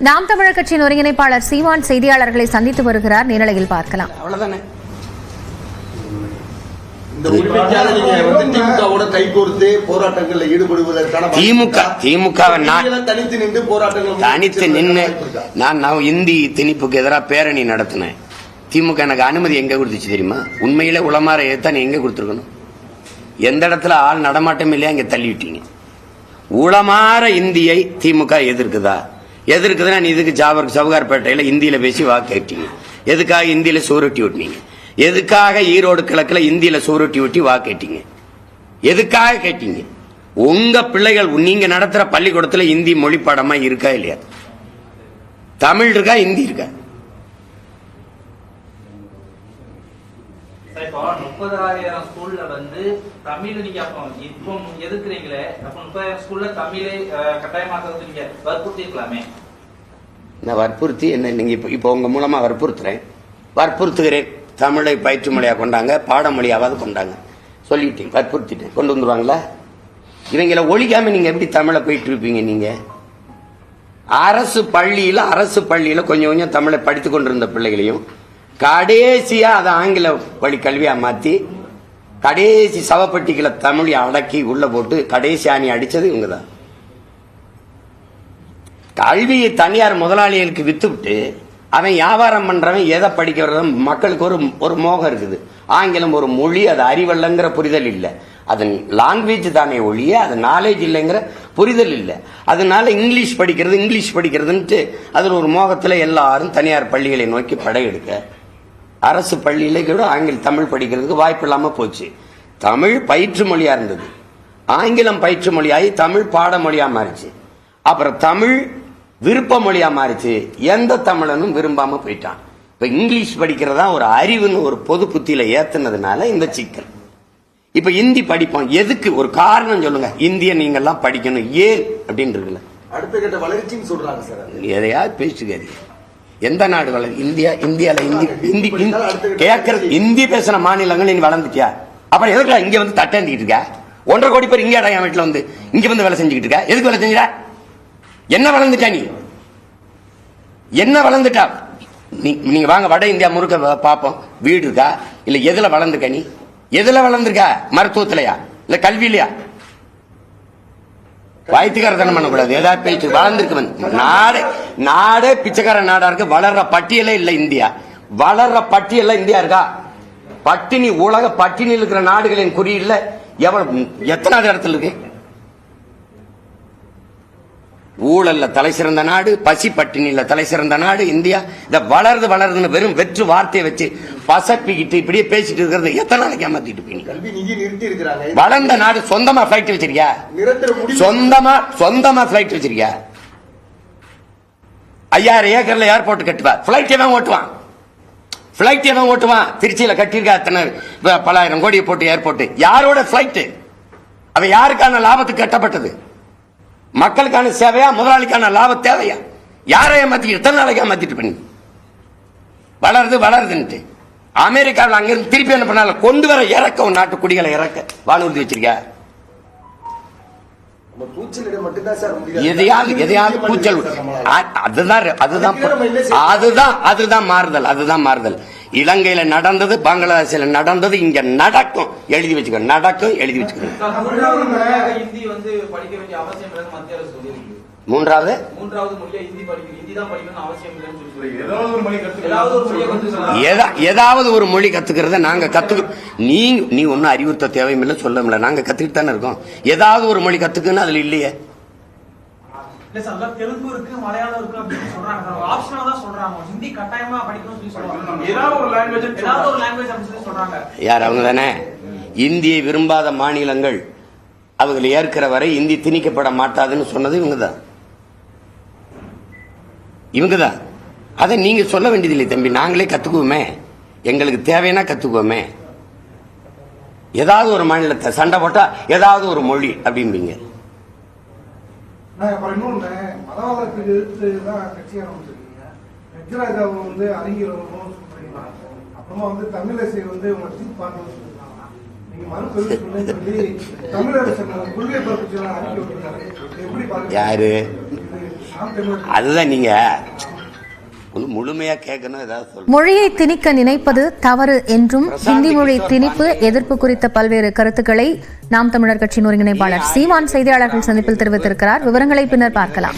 நாம் தமிழர் கட்சியின் ஒருங்கிணைப்பாளர் சீமான் செய்தியாளர்களை சந்தித்து வருகிறார். நேரலையில் பார்க்கலாம். அவ்வளவுதானே. கைகோர்த்து போராட்டங்களில் ஈடுபடுவதற்கான தனித்து நின்று நான் இந்தி திணிப்புக்கு எதிராக பேரணி நடத்தினேன். திமுக எனக்கு அனுமதி எங்க கொடுத்துச்சு தெரியுமா? உண்மையில உளமாற ஏத்தான் எங்க கொடுத்துருக்கணும்? எந்த இடத்துல ஆள் நடமாட்டம் இல்லையா அங்க தள்ளிவிட்டீங்க. உளமாற இந்தியை திமுக எதிர்க்குதுன்னா இதுக்கு சவுகார்பேட்டையில இந்தியில பேசி வாக்கு கேட்டீங்க. எதுக்காக இந்தியில சூரட்டி விட்டீங்க? எதுக்காக ஈரோடு கிழக்குல இந்தியில சூரட்டி விட்டி வாக்கு கேட்டீங்க? எதுக்காக கேட்டீங்க? உங்க பிள்ளைகள் நீங்க நடத்துற பள்ளிக்கூடத்துல இந்தி மொழி பாடமா இருக்கா இல்லையா? தமிழ் இருக்கா, இந்தி இருக்கா? 30,000 ஸ்கூல்ல வந்து தமிழ் நீங்க இப்போ எதுக்குறீங்களே, அப்ப 30,000 ஸ்கூல்ல தமிழை கட்டாயமாக்குறது நீங்க வற்புறுத்திக்கலாமே. நான் வற்புறுத்தி என்ன நீங்க இப்போ உங்க மூலமா வற்புறுத்துகிறேன். தமிழை பயிற்று மொழியா கொண்டாங்க, பாடமொழியாவது கொண்டாங்க சொல்லிட்டேன், வற்புறுத்திட்டேன். கொண்டு வந்துருவாங்களா? இவங்களை ஒழிக்காம நீங்க எப்படி தமிழை போயிட்டு இருப்பீங்க? நீங்க அரசு பள்ளியில கொஞ்சம் கொஞ்சம் தமிழை படித்துக் கொண்டிருந்த பிள்ளைகளையும் கடைசியா அதை ஆங்கில வழி கல்வியா மாத்தி கடைசி சவப்பட்டிகளை தமிழ் அடக்கி உள்ள போட்டு கடைசி ஆணி அடிச்சது இவங்கதான். கல்வியை தனியார் முதலாளிகளுக்கு வித்துவிட்டு அவன் வியாபாரம் பண்றவன் எதை படிக்கிறது? மக்களுக்கு ஒரு மோகம் இருக்குது. ஆங்கிலம் ஒரு மொழி, அது அறிவல்லங்கிற புரிதல் இல்லை. அது லாங்குவேஜ் தானே ஒழிய அது நாலேஜ் இல்லைங்கிற புரிதல் இல்லை. அதனால இங்கிலீஷ் படிக்கிறதுன்ட்டு அதில் ஒரு மோகத்தில் எல்லாரும் தனியார் பள்ளிகளை நோக்கி படையெடுக்க அரசு பள்ளியில கூட தமிழ் படிக்கிறதுக்கு வாய்ப்பு இல்லாம போச்சு. தமிழ் பயிற்று மொழியா இருந்தது, ஆங்கிலம் பயிற்று மொழியாகி தமிழ் பாடமொழியா மாறிச்சு. அப்புறம் தமிழ் விருப்ப மொழியா மாறிச்சு. எந்த தமிழனும் விரும்பாம போயிட்டான். இப்ப இங்கிலீஷ் படிக்கிறதா ஒரு அறிவுன்னு ஒரு பொது புத்தியில ஏத்துனதுனால இந்த சிக்கல். இப்ப இந்தி படிப்போம் எதுக்கு? ஒரு காரணம் சொல்லுங்க. இந்திய நீங்க எல்லாம் படிக்கணும் ஏன் அப்படின்னு இருக்குல்ல. அடுத்த கட்ட வளர்ச்சின்னு சொல்றாங்க சார். எதையாவது பேசுகாரு. எந்த நாடு வளர்ச்சி? இந்தியால இந்தி கேட்கறது இந்தி பேசுற மாநிலங்கள் நீ வளர்ந்துட்டியா? அப்புறம் எதுக்கு இங்க வந்து தட்டாண்டிட்டு இருக்க? 1.5 கோடி பேர் இங்க என் வீட்டுல வந்து இங்க வந்து வேலை செஞ்சுக்கிட்டு இருக்க. எதுக்கு வேலை செஞ்சுற? என்ன வளர்ந்துட்டா நீ? என்ன வளர்ந்துட்டா? நீங்க வாங்க வட இந்தியா முழுக்க பாப்போம். வீடு இருக்கா? இல்ல எதுல வளர்ந்துருக்க? நீ எதுல வளர்ந்துருக்க? மருத்துவத்திலயா இல்ல கல்வியிலயா? வாய்த்துக்காரத்தனம் பண்ணக்கூடாது. ஏதாவது பேச்சு வளர்ந்துருக்கு. நாடே பிச்சைக்கார நாடா இருக்கு. வளர்ற பட்டியலே இல்ல இந்தியா. வளர்ற பட்டியல இந்தியா இருக்கா? பட்டினி உலக பட்டினியில் இருக்கிற நாடுகளின் குறியீடுல எத்தனாவது இடத்துல இருக்கு? ஊழல்ல தலை சிறந்த நாடு, பசி பட்டினியில தலை சிறந்த நாடு இந்தியா. இந்த வளருதுன்னு வெறும் வெற்று வார்த்தையை வச்சு பசப்பிக்கிட்டு இப்படியே பேசிட்டு இருக்கிறது எத்தனை நாளைக்கு ஏமாத்திட்டு போய் வளர்ந்த நாடு சொந்தமா பிளைட் வச்சிருக்கியா? சொந்தமா பிளைட் வச்சிருக்கியா? 5000 ஏக்கர்ல ஏர்போர்ட் கட்டுவா. பிளைட் எவன் ஓட்டுவான்? திருச்சியில கட்டியிருக்கா அத்தனை பல ஆயிரம் கோடியை போட்டு ஏர்போர்ட். யாரோட பிளைட்? அவ யாருக்கான லாபத்துக்கு கட்டப்பட்டது? மக்களுக்கான சேவையா, முதலாளிக்கான லாப தேவையா? யாரை ஏமாத்திட்டு எத்தனை நாளைக்கு ஏமாத்திட்டு பண்ணி வளருதுன்ட்டு அமெரிக்காவில் அங்கிருந்து திருப்பி என்ன பண்ணால கொண்டு வர இறக்க நாட்டு குடிகளை இறக்க வானூர்தி வச்சிருக்க. எதையாவது கூச்சல். அதுதான் மாறுதல். இலங்கையில நடந்தது, பங்களாதேஷில் நடந்தது, இங்க நடக்கும். எழுதி வச்சுக்க. மூன்றாவது ஏதாவது ஒரு மொழி கத்துக்கிறத நாங்க நீ ஒன்னும் அறிவுறுத்த தேவையில்லை, சொல்ல முடியல. நாங்க கத்துக்கிட்டு தானே இருக்கோம். ஏதாவது ஒரு மொழி கத்துக்குன்னு அதுல இல்லையே. யார் அவங்க தானே? இந்தியை விரும்பாத மாநிலங்கள் அவர்கள் ஏற்கிற வரை இந்தி திணிக்கப்பட மாட்டாதுன்னு சொன்னது இவங்கதான். அதை நீங்க சொல்ல வேண்டியதில்லை தம்பி. நாங்களே கத்துக்குவோமே, எங்களுக்கு தேவைன்னா கத்துக்குவோமே. ஏதாவது ஒரு மாநிலத்தை சண்டை போட்டா ஏதாவது ஒரு மொழி அப்படிம்பீங்க. யாரு அதுதான் நீங்க முழுமையா கேட்கணும். ஏதாவது சொல்லுங்க. மொழியை திணிக்க நினைப்பது தவறு என்றும் ஹிந்தி மொழி திணிப்பு எதிர்ப்பு குறித்த பல்வேறு கருத்துக்களை நாம் தமிழர் கட்சியின் ஒருங்கிணைப்பாளர் சீமான் செய்தியாளர்கள் சந்திப்பில் தெரிவித்திருக்கிறார். விவரங்களை பின்னர் பார்க்கலாம்.